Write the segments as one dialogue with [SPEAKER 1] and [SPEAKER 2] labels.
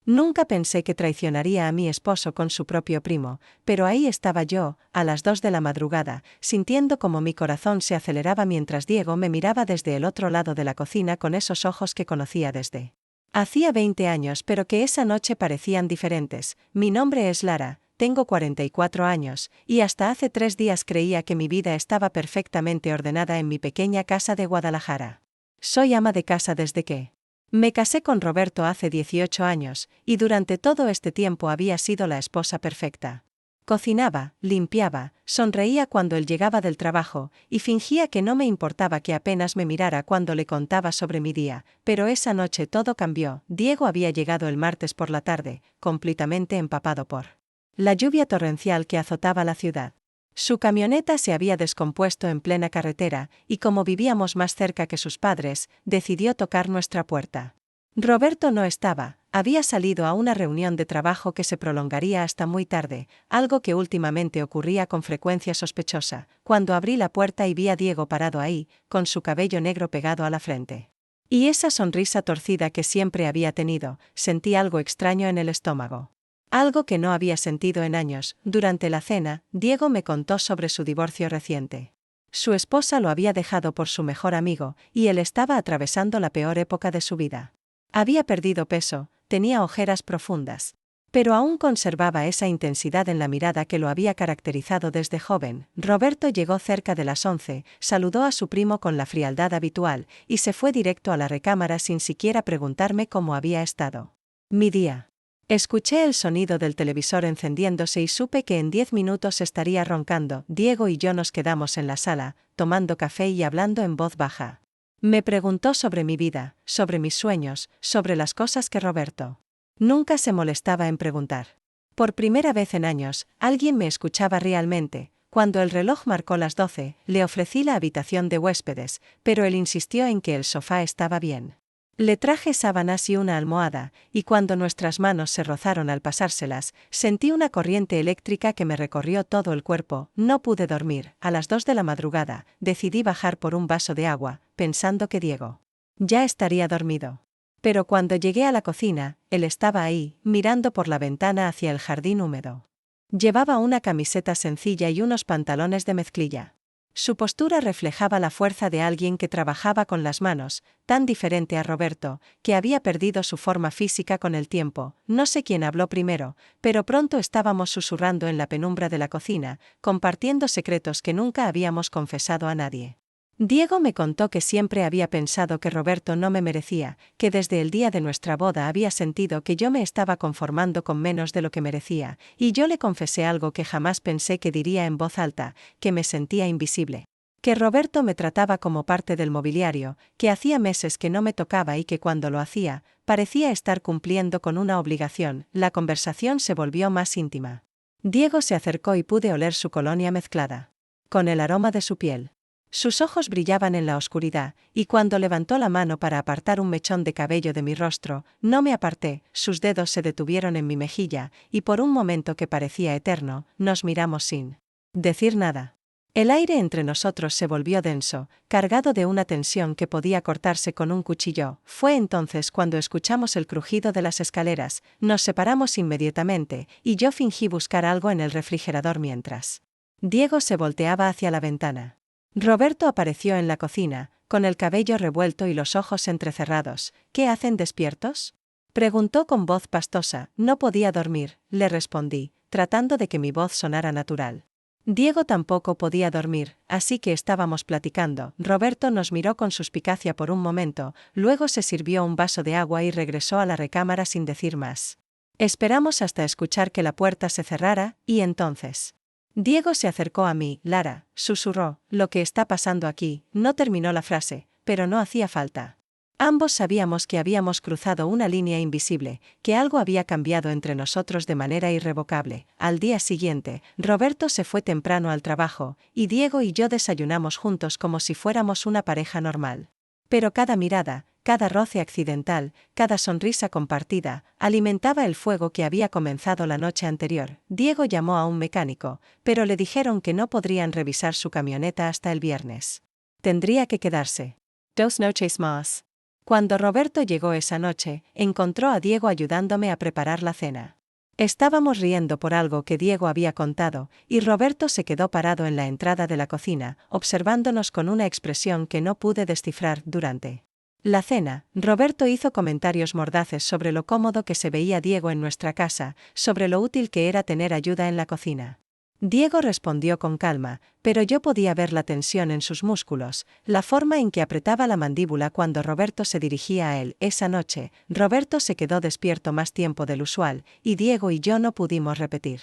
[SPEAKER 1] Nunca pensé que traicionaría a mi esposo con su propio primo, pero ahí estaba yo, a las 2 de la madrugada, sintiendo como mi corazón se aceleraba mientras Diego me miraba desde el otro lado de la cocina con esos ojos que conocía desde hacía 20 años, pero que esa noche parecían diferentes. Mi nombre es Lara, tengo 44 años, y hasta hace 3 días creía que mi vida estaba perfectamente ordenada en mi pequeña casa de Guadalajara. Soy ama de casa desde que me casé con Roberto hace 18 años, y durante todo este tiempo había sido la esposa perfecta. Cocinaba, limpiaba, sonreía cuando él llegaba del trabajo, y fingía que no me importaba que apenas me mirara cuando le contaba sobre mi día, pero esa noche todo cambió. Diego había llegado el martes por la tarde, completamente empapado por la lluvia torrencial que azotaba la ciudad. Su camioneta se había descompuesto en plena carretera, y como vivíamos más cerca que sus padres, decidió tocar nuestra puerta. Roberto no estaba, había salido a una reunión de trabajo que se prolongaría hasta muy tarde, algo que últimamente ocurría con frecuencia sospechosa. Cuando abrí la puerta y vi a Diego parado ahí, con su cabello negro pegado a la frente y esa sonrisa torcida que siempre había tenido, sentí algo extraño en el estómago. Algo que no había sentido en años. Durante la cena, Diego me contó sobre su divorcio reciente. Su esposa lo había dejado por su mejor amigo, y él estaba atravesando la peor época de su vida. Había perdido peso, tenía ojeras profundas, pero aún conservaba esa intensidad en la mirada que lo había caracterizado desde joven. Roberto llegó cerca de las 11, saludó a su primo con la frialdad habitual, y se fue directo a la recámara sin siquiera preguntarme cómo había estado mi día. Escuché el sonido del televisor encendiéndose y supe que en 10 minutos estaría roncando. Diego y yo nos quedamos en la sala, tomando café y hablando en voz baja. Me preguntó sobre mi vida, sobre mis sueños, sobre las cosas que Roberto nunca se molestaba en preguntar. Por primera vez en años, alguien me escuchaba realmente. Cuando el reloj marcó las 12, le ofrecí la habitación de huéspedes, pero él insistió en que el sofá estaba bien. Le traje sábanas y una almohada, y cuando nuestras manos se rozaron al pasárselas, sentí una corriente eléctrica que me recorrió todo el cuerpo. No pude dormir. A las 2 de la madrugada, decidí bajar por un vaso de agua, pensando que Diego ya estaría dormido. Pero cuando llegué a la cocina, él estaba ahí, mirando por la ventana hacia el jardín húmedo. Llevaba una camiseta sencilla y unos pantalones de mezclilla. Su postura reflejaba la fuerza de alguien que trabajaba con las manos, tan diferente a Roberto, que había perdido su forma física con el tiempo. No sé quién habló primero, pero pronto estábamos susurrando en la penumbra de la cocina, compartiendo secretos que nunca habíamos confesado a nadie. Diego me contó que siempre había pensado que Roberto no me merecía, que desde el día de nuestra boda había sentido que yo me estaba conformando con menos de lo que merecía, y yo le confesé algo que jamás pensé que diría en voz alta, que me sentía invisible. Que Roberto me trataba como parte del mobiliario, que hacía meses que no me tocaba y que cuando lo hacía, parecía estar cumpliendo con una obligación. La conversación se volvió más íntima. Diego se acercó y pude oler su colonia mezclada con el aroma de su piel. Sus ojos brillaban en la oscuridad, y cuando levantó la mano para apartar un mechón de cabello de mi rostro, no me aparté. Sus dedos se detuvieron en mi mejilla, y por un momento que parecía eterno, nos miramos sin decir nada. El aire entre nosotros se volvió denso, cargado de una tensión que podía cortarse con un cuchillo. Fue entonces cuando escuchamos el crujido de las escaleras, nos separamos inmediatamente, y yo fingí buscar algo en el refrigerador mientras Diego se volteaba hacia la ventana. Roberto apareció en la cocina, con el cabello revuelto y los ojos entrecerrados. ¿Qué hacen despiertos?, preguntó con voz pastosa. No podía dormir, le respondí, tratando de que mi voz sonara natural. Diego tampoco podía dormir, así que estábamos platicando. Roberto nos miró con suspicacia por un momento, luego se sirvió un vaso de agua y regresó a la recámara sin decir más. Esperamos hasta escuchar que la puerta se cerrara, y entonces Diego se acercó a mí. Lara, susurró, lo que está pasando aquí. No terminó la frase, pero no hacía falta. Ambos sabíamos que habíamos cruzado una línea invisible, que algo había cambiado entre nosotros de manera irrevocable. Al día siguiente, Roberto se fue temprano al trabajo, y Diego y yo desayunamos juntos como si fuéramos una pareja normal. Pero cada mirada, cada roce accidental, cada sonrisa compartida, alimentaba el fuego que había comenzado la noche anterior. Diego llamó a un mecánico, pero le dijeron que no podrían revisar su camioneta hasta el viernes. Tendría que quedarse 2 noches más. Cuando Roberto llegó esa noche, encontró a Diego ayudándome a preparar la cena. Estábamos riendo por algo que Diego había contado, y Roberto se quedó parado en la entrada de la cocina, observándonos con una expresión que no pude descifrar durante la cena. Roberto hizo comentarios mordaces sobre lo cómodo que se veía Diego en nuestra casa, sobre lo útil que era tener ayuda en la cocina. Diego respondió con calma, pero yo podía ver la tensión en sus músculos, la forma en que apretaba la mandíbula cuando Roberto se dirigía a él. Esa noche, Roberto se quedó despierto más tiempo del usual, y Diego y yo no pudimos repetir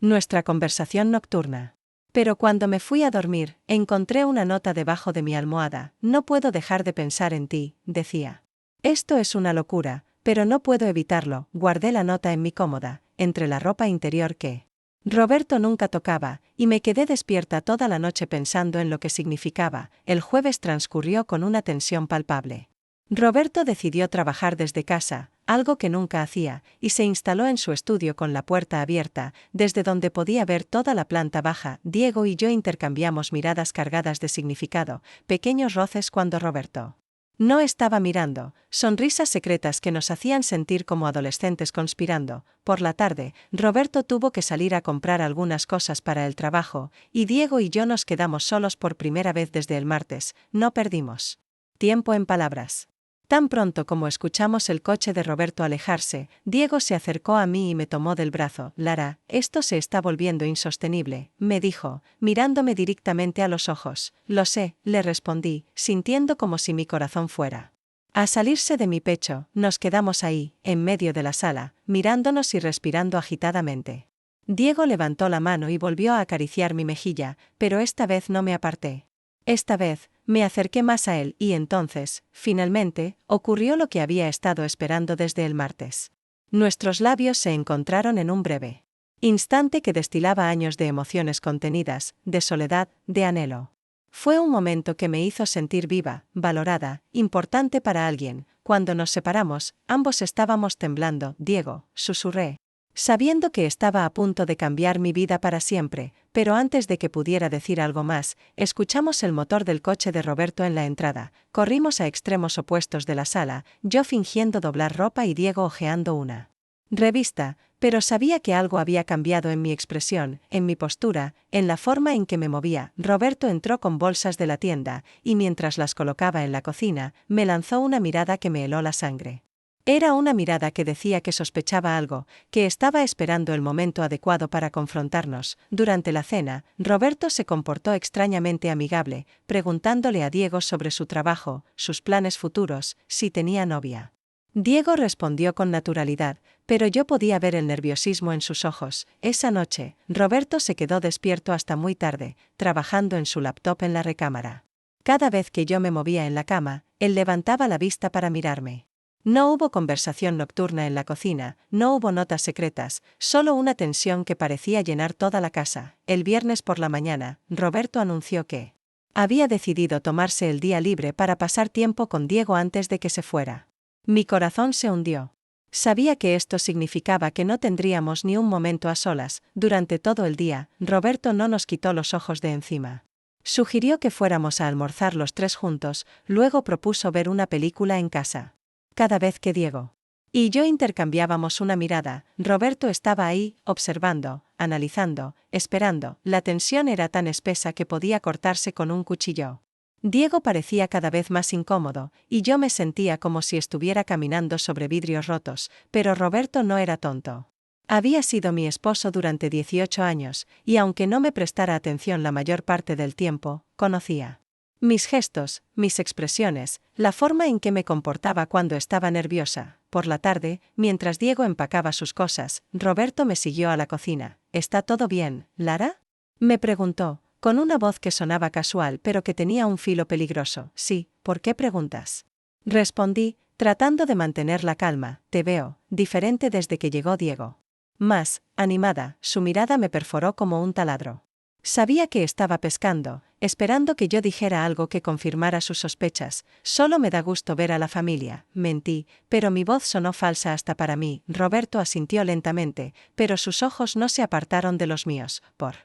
[SPEAKER 1] nuestra conversación nocturna. Pero cuando me fui a dormir, encontré una nota debajo de mi almohada. No puedo dejar de pensar en ti, decía. Esto es una locura, pero no puedo evitarlo. Guardé la nota en mi cómoda, entre la ropa interior que Roberto nunca tocaba, y me quedé despierta toda la noche pensando en lo que significaba. El jueves transcurrió con una tensión palpable. Roberto decidió trabajar desde casa, algo que nunca hacía, y se instaló en su estudio con la puerta abierta, desde donde podía ver toda la planta baja. Diego y yo intercambiamos miradas cargadas de significado, pequeños roces cuando Roberto no estaba mirando, sonrisas secretas que nos hacían sentir como adolescentes conspirando. Por la tarde, Roberto tuvo que salir a comprar algunas cosas para el trabajo, y Diego y yo nos quedamos solos por primera vez desde el martes. No perdimos tiempo en palabras. Tan pronto como escuchamos el coche de Roberto alejarse, Diego se acercó a mí y me tomó del brazo. Lara, esto se está volviendo insostenible, me dijo, mirándome directamente a los ojos. Lo sé, le respondí, sintiendo como si mi corazón fuera a salirse de mi pecho. Nos quedamos ahí, en medio de la sala, mirándonos y respirando agitadamente. Diego levantó la mano y volvió a acariciar mi mejilla, pero esta vez no me aparté. Esta vez, me acerqué más a él y entonces, finalmente, ocurrió lo que había estado esperando desde el martes. Nuestros labios se encontraron en un breve instante que destilaba años de emociones contenidas, de soledad, de anhelo. Fue un momento que me hizo sentir viva, valorada, importante para alguien. Cuando nos separamos, ambos estábamos temblando. Diego, susurré, sabiendo que estaba a punto de cambiar mi vida para siempre, pero antes de que pudiera decir algo más, escuchamos el motor del coche de Roberto en la entrada. Corrimos a extremos opuestos de la sala, yo fingiendo doblar ropa y Diego hojeando una revista, pero sabía que algo había cambiado en mi expresión, en mi postura, en la forma en que me movía. Roberto entró con bolsas de la tienda, y mientras las colocaba en la cocina, me lanzó una mirada que me heló la sangre. Era una mirada que decía que sospechaba algo, que estaba esperando el momento adecuado para confrontarnos. Durante la cena, Roberto se comportó extrañamente amigable, preguntándole a Diego sobre su trabajo, sus planes futuros, si tenía novia. Diego respondió con naturalidad, pero yo podía ver el nerviosismo en sus ojos. Esa noche, Roberto se quedó despierto hasta muy tarde, trabajando en su laptop en la recámara. Cada vez que yo me movía en la cama, él levantaba la vista para mirarme. No hubo conversación nocturna en la cocina, no hubo notas secretas, solo una tensión que parecía llenar toda la casa. El viernes por la mañana, Roberto anunció que había decidido tomarse el día libre para pasar tiempo con Diego antes de que se fuera. Mi corazón se hundió. Sabía que esto significaba que no tendríamos ni un momento a solas. Durante todo el día, Roberto no nos quitó los ojos de encima. Sugirió que fuéramos a almorzar los tres juntos, luego propuso ver una película en casa. Cada vez que Diego y yo intercambiábamos una mirada, Roberto estaba ahí, observando, analizando, esperando. La tensión era tan espesa que podía cortarse con un cuchillo. Diego parecía cada vez más incómodo, y yo me sentía como si estuviera caminando sobre vidrios rotos, pero Roberto no era tonto. Había sido mi esposo durante 18 años, y aunque no me prestara atención la mayor parte del tiempo, conocía mis gestos, mis expresiones, la forma en que me comportaba cuando estaba nerviosa. Por la tarde, mientras Diego empacaba sus cosas, Roberto me siguió a la cocina. ¿Está todo bien, Lara?, me preguntó, con una voz que sonaba casual pero que tenía un filo peligroso. Sí, ¿por qué preguntas?, respondí, tratando de mantener la calma. Te veo diferente desde que llegó Diego. Más animada, su mirada me perforó como un taladro. Sabía que estaba pescando, esperando que yo dijera algo que confirmara sus sospechas. Solo me da gusto ver a la familia, mentí, pero mi voz sonó falsa hasta para mí. Roberto asintió lentamente, pero sus ojos no se apartaron de los míos. Por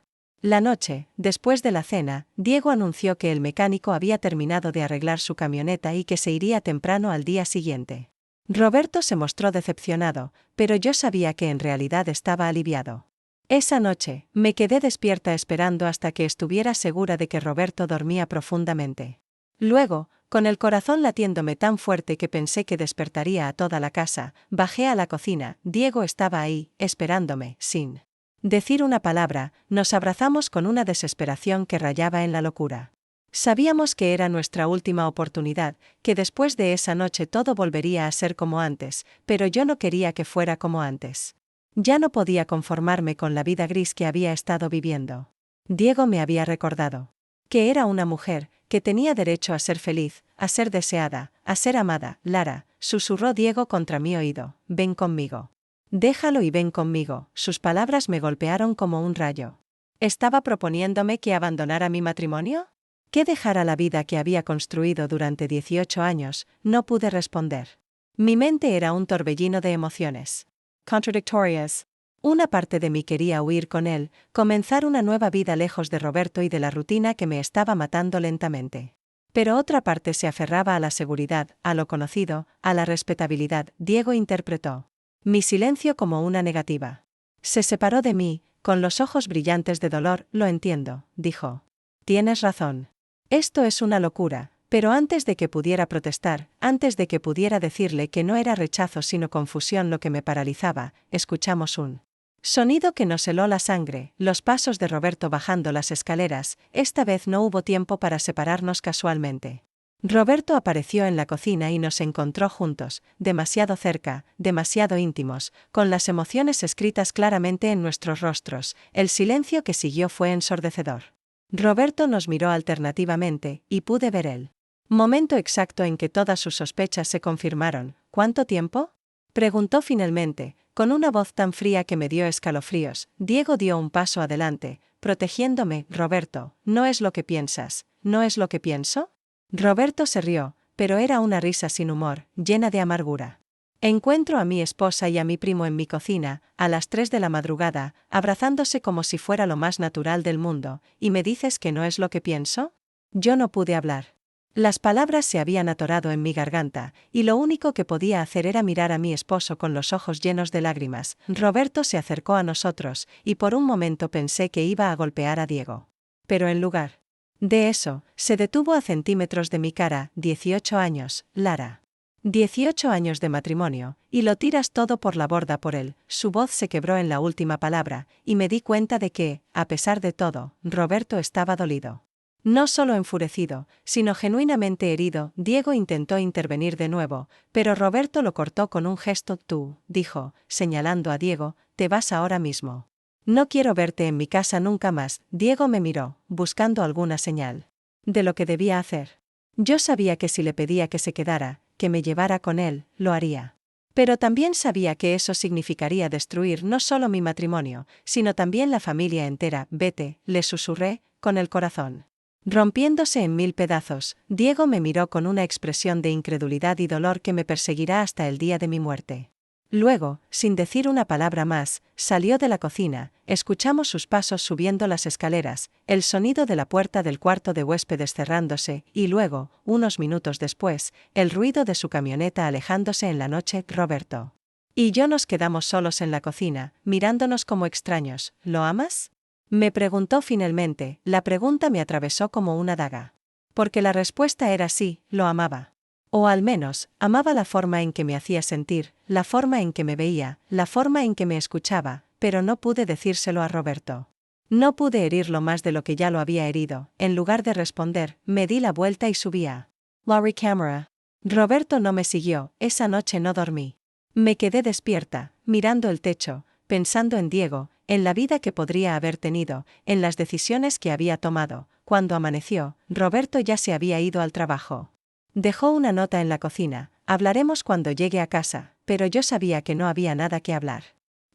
[SPEAKER 1] La noche, después de la cena, Diego anunció que el mecánico había terminado de arreglar su camioneta y que se iría temprano al día siguiente. Roberto se mostró decepcionado, pero yo sabía que en realidad estaba aliviado. Esa noche, me quedé despierta esperando hasta que estuviera segura de que Roberto dormía profundamente. Luego, con el corazón latiéndome tan fuerte que pensé que despertaría a toda la casa, bajé a la cocina. Diego estaba ahí, esperándome, sin decir una palabra. Nos abrazamos con una desesperación que rayaba en la locura. Sabíamos que era nuestra última oportunidad, que después de esa noche todo volvería a ser como antes, pero yo no quería que fuera como antes. Ya no podía conformarme con la vida gris que había estado viviendo. Diego me había recordado que era una mujer, que tenía derecho a ser feliz, a ser deseada, a ser amada. Lara, susurró Diego contra mi oído, ven conmigo. Déjalo y ven conmigo. Sus palabras me golpearon como un rayo. ¿Estaba proponiéndome que abandonara mi matrimonio? ¿Que dejara la vida que había construido durante 18 años? No pude responder. Mi mente era un torbellino de emociones contradictorias. Una parte de mí quería huir con él, comenzar una nueva vida lejos de Roberto y de la rutina que me estaba matando lentamente. Pero otra parte se aferraba a la seguridad, a lo conocido, a la respetabilidad. Diego interpretó mi silencio como una negativa. Se separó de mí, con los ojos brillantes de dolor. Lo entiendo, dijo. Tienes razón. Esto es una locura, pero antes de que pudiera protestar, antes de que pudiera decirle que no era rechazo sino confusión lo que me paralizaba, escuchamos un sonido que nos heló la sangre, los pasos de Roberto bajando las escaleras. Esta vez no hubo tiempo para separarnos casualmente. Roberto apareció en la cocina y nos encontró juntos, demasiado cerca, demasiado íntimos, con las emociones escritas claramente en nuestros rostros. El silencio que siguió fue ensordecedor. Roberto nos miró alternativamente, y pude ver el momento exacto en que todas sus sospechas se confirmaron. ¿Cuánto tiempo?, preguntó finalmente, con una voz tan fría que me dio escalofríos. Diego dio un paso adelante, protegiéndome. Roberto, no es lo que piensas, ¿no es lo que pienso? Roberto se rió, pero era una risa sin humor, llena de amargura. Encuentro a mi esposa y a mi primo en mi cocina, a las 3 de la madrugada, abrazándose como si fuera lo más natural del mundo, ¿y me dices que no es lo que pienso? Yo no pude hablar. Las palabras se habían atorado en mi garganta, y lo único que podía hacer era mirar a mi esposo con los ojos llenos de lágrimas. Roberto se acercó a nosotros, y por un momento pensé que iba a golpear a Diego. Pero en lugar de eso, se detuvo a centímetros de mi cara. 18 años, Lara. 18 años de matrimonio, y lo tiras todo por la borda por él. Su voz se quebró en la última palabra, y me di cuenta de que, a pesar de todo, Roberto estaba dolido. No solo enfurecido, sino genuinamente herido. Diego intentó intervenir de nuevo, pero Roberto lo cortó con un gesto. Tú, dijo, señalando a Diego, te vas ahora mismo. No quiero verte en mi casa nunca más. Diego me miró, buscando alguna señal de lo que debía hacer. Yo sabía que si le pedía que se quedara, que me llevara con él, lo haría. Pero también sabía que eso significaría destruir no solo mi matrimonio, sino también la familia entera. Vete, le susurré, con el corazón rompiéndose en 1000 pedazos. Diego me miró con una expresión de incredulidad y dolor que me perseguirá hasta el día de mi muerte. Luego, sin decir una palabra más, salió de la cocina. Escuchamos sus pasos subiendo las escaleras, el sonido de la puerta del cuarto de huéspedes cerrándose, y luego, unos minutos después, el ruido de su camioneta alejándose en la noche. Roberto y yo nos quedamos solos en la cocina, mirándonos como extraños. ¿Lo amas?, me preguntó finalmente. La pregunta me atravesó como una daga. Porque la respuesta era sí, lo amaba. O al menos, amaba la forma en que me hacía sentir, la forma en que me veía, la forma en que me escuchaba, pero no pude decírselo a Roberto. No pude herirlo más de lo que ya lo había herido. En lugar de responder, me di la vuelta y subí a la recámara. Roberto no me siguió. Esa noche no dormí. Me quedé despierta, mirando el techo, pensando en Diego, en la vida que podría haber tenido, en las decisiones que había tomado. Cuando amaneció, Roberto ya se había ido al trabajo. Dejó una nota en la cocina: hablaremos cuando llegue a casa, pero yo sabía que no había nada que hablar.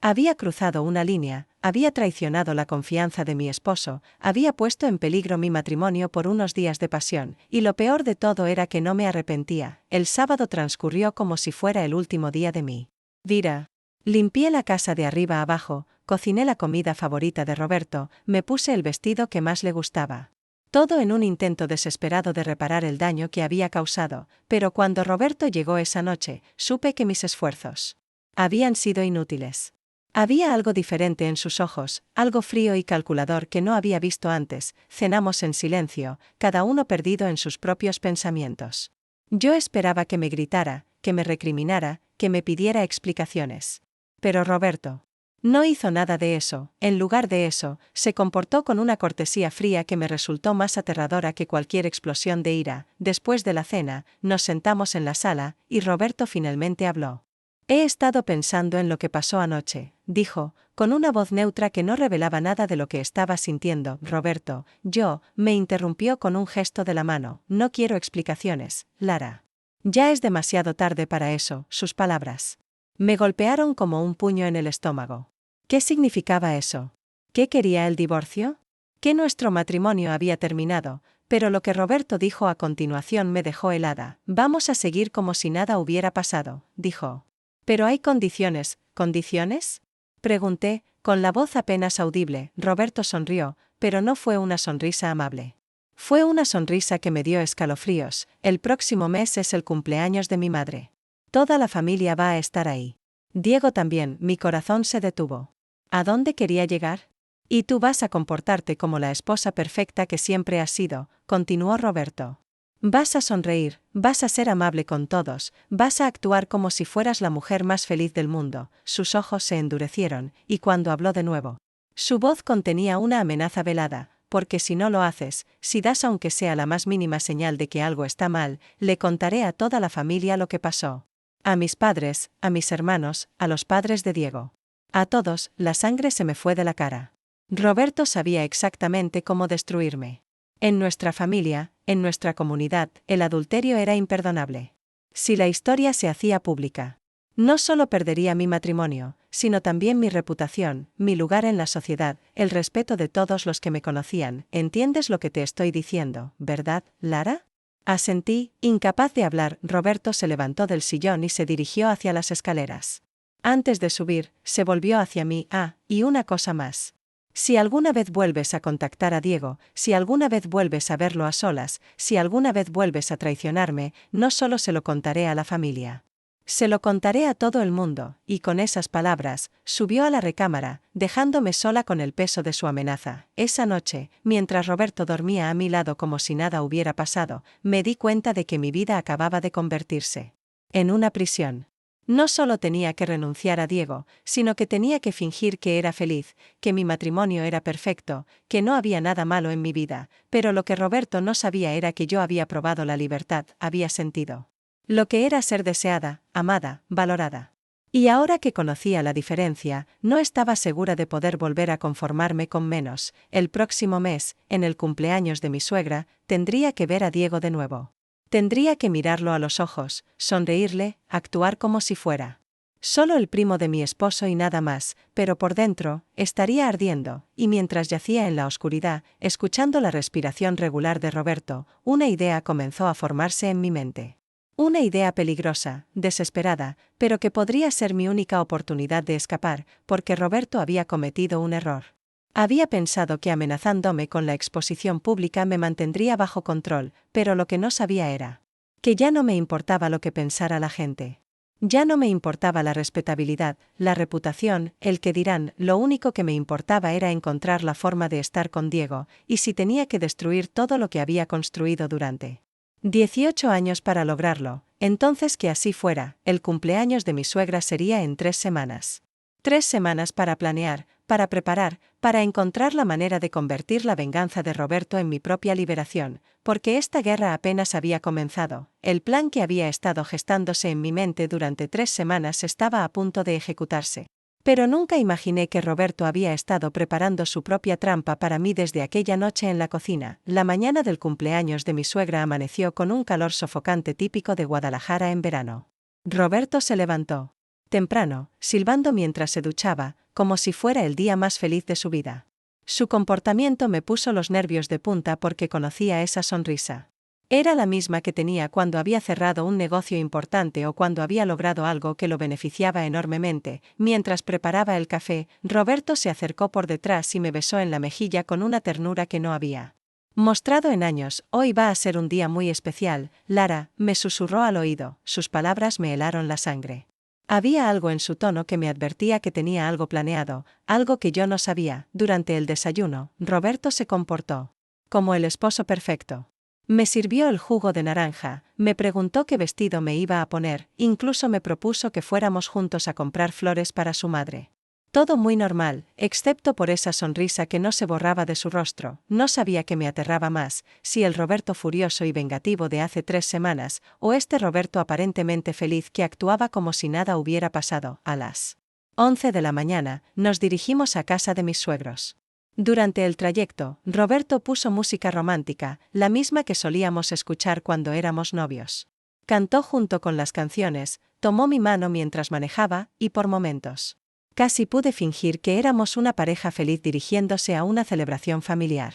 [SPEAKER 1] Había cruzado una línea, había traicionado la confianza de mi esposo, había puesto en peligro mi matrimonio por unos días de pasión, y lo peor de todo era que no me arrepentía. El sábado transcurrió como si fuera el último día de mi vida. Limpié la casa de arriba abajo, cociné la comida favorita de Roberto, me puse el vestido que más le gustaba. Todo en un intento desesperado de reparar el daño que había causado, pero cuando Roberto llegó esa noche, supe que mis esfuerzos habían sido inútiles. Había algo diferente en sus ojos, algo frío y calculador que no había visto antes. Cenamos en silencio, cada uno perdido en sus propios pensamientos. Yo esperaba que me gritara, que me recriminara, que me pidiera explicaciones. Pero Roberto no hizo nada de eso. En lugar de eso, se comportó con una cortesía fría que me resultó más aterradora que cualquier explosión de ira. Después de la cena, nos sentamos en la sala, y Roberto finalmente habló. He estado pensando en lo que pasó anoche, dijo, con una voz neutra que no revelaba nada de lo que estaba sintiendo. Roberto, me interrumpió con un gesto de la mano. No quiero explicaciones, Lara. Ya es demasiado tarde para eso. Sus palabras me golpearon como un puño en el estómago. ¿Qué significaba eso? ¿Qué quería el divorcio? Que nuestro matrimonio había terminado, pero lo que Roberto dijo a continuación me dejó helada. Vamos a seguir como si nada hubiera pasado, dijo. Pero hay condiciones. ¿Condiciones? Pregunté, con la voz apenas audible. Roberto sonrió, pero no fue una sonrisa amable. Fue una sonrisa que me dio escalofríos. El próximo mes es el cumpleaños de mi madre. Toda la familia va a estar ahí. Diego también. Mi corazón se detuvo. ¿A dónde quería llegar? Y tú vas a comportarte como la esposa perfecta que siempre has sido, continuó Roberto. Vas a sonreír, vas a ser amable con todos, vas a actuar como si fueras la mujer más feliz del mundo. Sus ojos se endurecieron, y cuando habló de nuevo, su voz contenía una amenaza velada, porque si no lo haces, si das aunque sea la más mínima señal de que algo está mal, le contaré a toda la familia lo que pasó. A mis padres, a mis hermanos, a los padres de Diego. A todos, la sangre se me fue de la cara. Roberto sabía exactamente cómo destruirme. En nuestra familia, en nuestra comunidad, el adulterio era imperdonable. Si la historia se hacía pública, no solo perdería mi matrimonio, sino también mi reputación, mi lugar en la sociedad, el respeto de todos los que me conocían. ¿Entiendes lo que te estoy diciendo, verdad, Lara? Asentí, incapaz de hablar. Roberto se levantó del sillón y se dirigió hacia las escaleras. Antes de subir, se volvió hacia mí. Y una cosa más. Si alguna vez vuelves a contactar a Diego, si alguna vez vuelves a verlo a solas, si alguna vez vuelves a traicionarme, no solo se lo contaré a la familia. Se lo contaré a todo el mundo, y con esas palabras, subió a la recámara, dejándome sola con el peso de su amenaza. Esa noche, mientras Roberto dormía a mi lado como si nada hubiera pasado, me di cuenta de que mi vida acababa de convertirse en una prisión. No solo tenía que renunciar a Diego, sino que tenía que fingir que era feliz, que mi matrimonio era perfecto, que no había nada malo en mi vida, pero lo que Roberto no sabía era que yo había probado la libertad, había sentido lo que era ser deseada, amada, valorada. Y ahora que conocía la diferencia, no estaba segura de poder volver a conformarme con menos. El próximo mes, en el cumpleaños de mi suegra, tendría que ver a Diego de nuevo. Tendría que mirarlo a los ojos, sonreírle, actuar como si fuera solo el primo de mi esposo y nada más, pero por dentro, estaría ardiendo, y mientras yacía en la oscuridad, escuchando la respiración regular de Roberto, una idea comenzó a formarse en mi mente. Una idea peligrosa, desesperada, pero que podría ser mi única oportunidad de escapar, porque Roberto había cometido un error. Había pensado que amenazándome con la exposición pública me mantendría bajo control, pero lo que no sabía era que ya no me importaba lo que pensara la gente. Ya no me importaba la respetabilidad, la reputación, el que dirán. Lo único que me importaba era encontrar la forma de estar con Diego, y si tenía que destruir todo lo que había construido durante 18 años para lograrlo, entonces que así fuera. El cumpleaños de mi suegra sería en 3 semanas. 3 semanas para planear, para preparar, para encontrar la manera de convertir la venganza de Roberto en mi propia liberación, porque esta guerra apenas había comenzado. El plan que había estado gestándose en mi mente durante 3 semanas estaba a punto de ejecutarse. Pero nunca imaginé que Roberto había estado preparando su propia trampa para mí desde aquella noche en la cocina. La mañana del cumpleaños de mi suegra amaneció con un calor sofocante típico de Guadalajara en verano. Roberto se levantó temprano, silbando mientras se duchaba, como si fuera el día más feliz de su vida. Su comportamiento me puso los nervios de punta porque conocía esa sonrisa. Era la misma que tenía cuando había cerrado un negocio importante o cuando había logrado algo que lo beneficiaba enormemente. Mientras preparaba el café, Roberto se acercó por detrás y me besó en la mejilla con una ternura que no había mostrado en años. Hoy va a ser un día muy especial, Lara, me susurró al oído. Sus palabras me helaron la sangre. Había algo en su tono que me advertía que tenía algo planeado, algo que yo no sabía. Durante el desayuno, Roberto se comportó como el esposo perfecto. Me sirvió el jugo de naranja, me preguntó qué vestido me iba a poner, incluso me propuso que fuéramos juntos a comprar flores para su madre. Todo muy normal, excepto por esa sonrisa que no se borraba de su rostro. No sabía qué me aterraba más, si el Roberto furioso y vengativo de hace 3 semanas, o este Roberto aparentemente feliz que actuaba como si nada hubiera pasado. A las 11 de la mañana, nos dirigimos a casa de mis suegros. Durante el trayecto, Roberto puso música romántica, la misma que solíamos escuchar cuando éramos novios. Cantó junto con las canciones, tomó mi mano mientras manejaba, y por momentos casi pude fingir que éramos una pareja feliz dirigiéndose a una celebración familiar.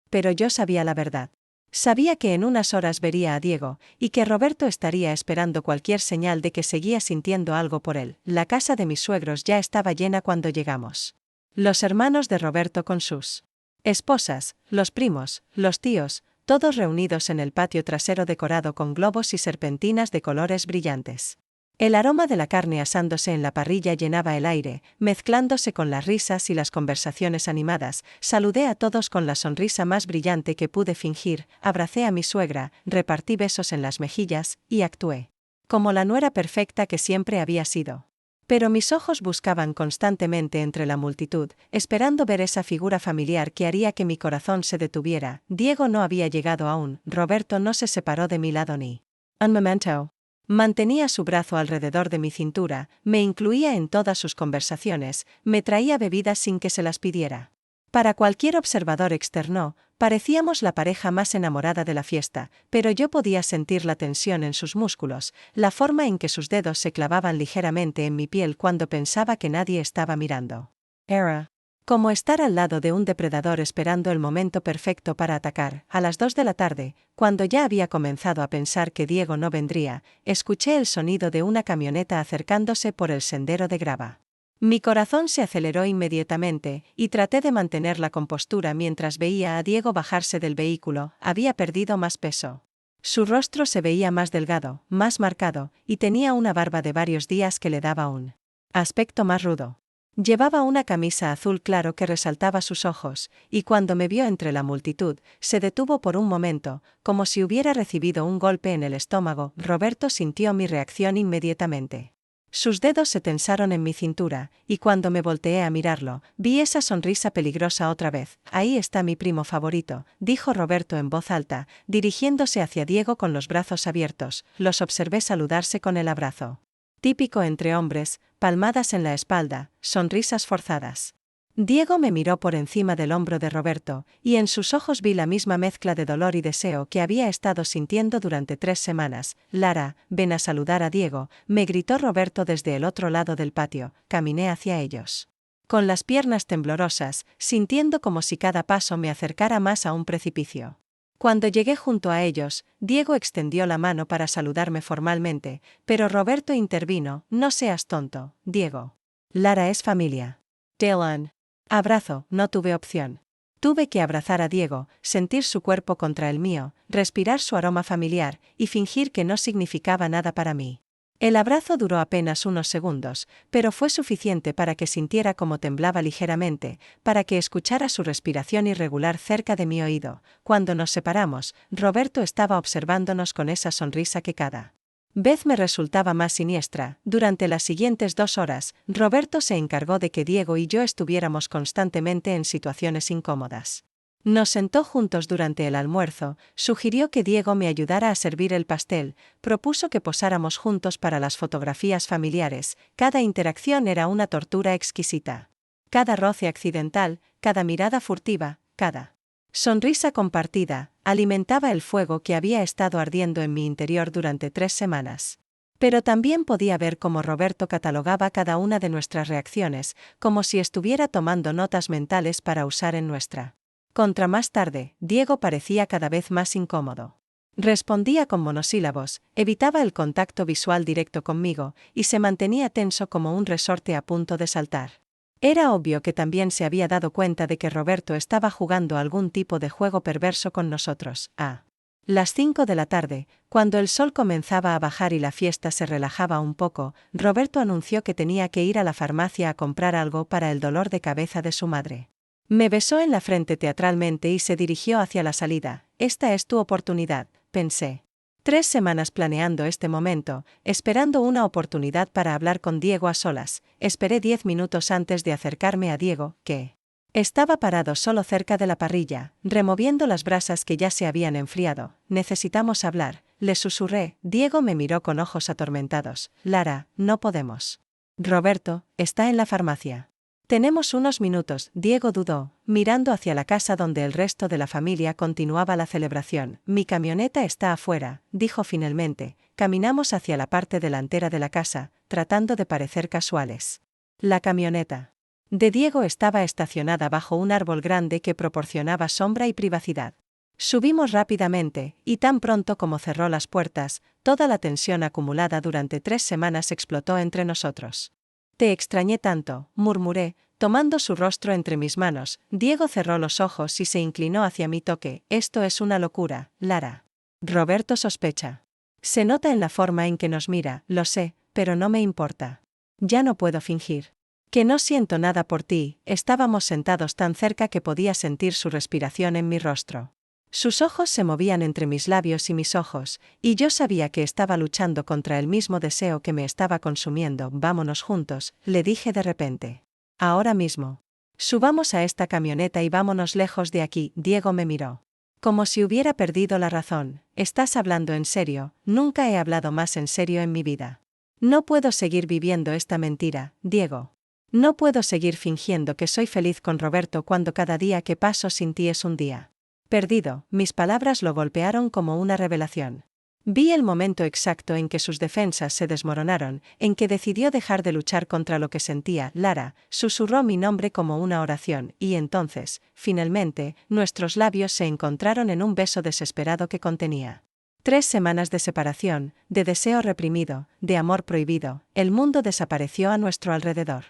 [SPEAKER 1] Pero yo sabía la verdad. Sabía que en unas horas vería a Diego, y que Roberto estaría esperando cualquier señal de que seguía sintiendo algo por él. La casa de mis suegros ya estaba llena cuando llegamos. Los hermanos de Roberto con sus esposas, los primos, los tíos, todos reunidos en el patio trasero decorado con globos y serpentinas de colores brillantes. El aroma de la carne asándose en la parrilla llenaba el aire, mezclándose con las risas y las conversaciones animadas. Saludé a todos con la sonrisa más brillante que pude fingir, abracé a mi suegra, repartí besos en las mejillas, y actué como la nuera perfecta que siempre había sido. Pero mis ojos buscaban constantemente entre la multitud, esperando ver esa figura familiar que haría que mi corazón se detuviera. Diego no había llegado aún, Roberto no se separó de mi lado ni un momento. Mantenía su brazo alrededor de mi cintura, me incluía en todas sus conversaciones, me traía bebidas sin que se las pidiera. Para cualquier observador externo, parecíamos la pareja más enamorada de la fiesta, pero yo podía sentir la tensión en sus músculos, la forma en que sus dedos se clavaban ligeramente en mi piel cuando pensaba que nadie estaba mirando. Era como estar al lado de un depredador esperando el momento perfecto para atacar. A las 2 de la tarde, cuando ya había comenzado a pensar que Diego no vendría, escuché el sonido de una camioneta acercándose por el sendero de grava. Mi corazón se aceleró inmediatamente, y traté de mantener la compostura mientras veía a Diego bajarse del vehículo. Había perdido más peso. Su rostro se veía más delgado, más marcado, y tenía una barba de varios días que le daba un aspecto más rudo. Llevaba una camisa azul claro que resaltaba sus ojos, y cuando me vio entre la multitud, se detuvo por un momento, como si hubiera recibido un golpe en el estómago. Roberto sintió mi reacción inmediatamente. Sus dedos se tensaron en mi cintura, y cuando me volteé a mirarlo, vi esa sonrisa peligrosa otra vez. Ahí está mi primo favorito, dijo Roberto en voz alta, dirigiéndose hacia Diego con los brazos abiertos. Los observé saludarse con el abrazo típico entre hombres, palmadas en la espalda, sonrisas forzadas. Diego me miró por encima del hombro de Roberto, y en sus ojos vi la misma mezcla de dolor y deseo que había estado sintiendo durante 3 semanas. Lara, ven a saludar a Diego, me gritó Roberto desde el otro lado del patio. Caminé hacia ellos, con las piernas temblorosas, sintiendo como si cada paso me acercara más a un precipicio. Cuando llegué junto a ellos, Diego extendió la mano para saludarme formalmente, pero Roberto intervino. No seas tonto, Diego. Lara es familia. Dylan. Abrazo, no tuve opción. Tuve que abrazar a Diego, sentir su cuerpo contra el mío, respirar su aroma familiar, y fingir que no significaba nada para mí. El abrazo duró apenas unos segundos, pero fue suficiente para que sintiera cómo temblaba ligeramente, para que escuchara su respiración irregular cerca de mi oído. Cuando nos separamos, Roberto estaba observándonos con esa sonrisa que cada vez me resultaba más siniestra. Durante las siguientes 2 horas, Roberto se encargó de que Diego y yo estuviéramos constantemente en situaciones incómodas. Nos sentó juntos durante el almuerzo, sugirió que Diego me ayudara a servir el pastel, propuso que posáramos juntos para las fotografías familiares. Cada interacción era una tortura exquisita. Cada roce accidental, cada mirada furtiva, cada sonrisa compartida, alimentaba el fuego que había estado ardiendo en mi interior durante 3 semanas. Pero también podía ver cómo Roberto catalogaba cada una de nuestras reacciones, como si estuviera tomando notas mentales para usar en nuestra contra. Más tarde, Diego parecía cada vez más incómodo. Respondía con monosílabos, evitaba el contacto visual directo conmigo, y se mantenía tenso como un resorte a punto de saltar. Era obvio que también se había dado cuenta de que Roberto estaba jugando algún tipo de juego perverso con nosotros. A las 5 de la tarde, cuando el sol comenzaba a bajar y la fiesta se relajaba un poco, Roberto anunció que tenía que ir a la farmacia a comprar algo para el dolor de cabeza de su madre. Me besó en la frente teatralmente y se dirigió hacia la salida. Esta es tu oportunidad, pensé. 3 semanas planeando este momento, esperando una oportunidad para hablar con Diego a solas. Esperé 10 minutos antes de acercarme a Diego, que estaba parado solo cerca de la parrilla, removiendo las brasas que ya se habían enfriado. Necesitamos hablar, le susurré. Diego me miró con ojos atormentados. Lara, no podemos. Roberto, está en la farmacia. Tenemos unos minutos, Diego dudó, mirando hacia la casa donde el resto de la familia continuaba la celebración. Mi camioneta está afuera, dijo finalmente. Caminamos hacia la parte delantera de la casa, tratando de parecer casuales. La camioneta de Diego estaba estacionada bajo un árbol grande que proporcionaba sombra y privacidad. Subimos rápidamente, y tan pronto como cerró las puertas, toda la tensión acumulada durante 3 semanas explotó entre nosotros. Te extrañé tanto, murmuré, tomando su rostro entre mis manos. Diego cerró los ojos y se inclinó hacia mi toque. Esto es una locura, Lara. Roberto sospecha. Se nota en la forma en que nos mira, lo sé, pero no me importa. Ya no puedo fingir que no siento nada por ti. Estábamos sentados tan cerca que podía sentir su respiración en mi rostro. Sus ojos se movían entre mis labios y mis ojos, y yo sabía que estaba luchando contra el mismo deseo que me estaba consumiendo. Vámonos juntos, le dije de repente. Ahora mismo. Subamos a esta camioneta y vámonos lejos de aquí. Diego me miró como si hubiera perdido la razón. ¿Estás hablando en serio? Nunca he hablado más en serio en mi vida. No puedo seguir viviendo esta mentira, Diego. No puedo seguir fingiendo que soy feliz con Roberto cuando cada día que paso sin ti es un día perdido. Mis palabras lo golpearon como una revelación. Vi el momento exacto en que sus defensas se desmoronaron, en que decidió dejar de luchar contra lo que sentía. Lara, susurró mi nombre como una oración, y entonces, finalmente, nuestros labios se encontraron en un beso desesperado que contenía 3 semanas de separación, de deseo reprimido, de amor prohibido. El mundo desapareció a nuestro alrededor.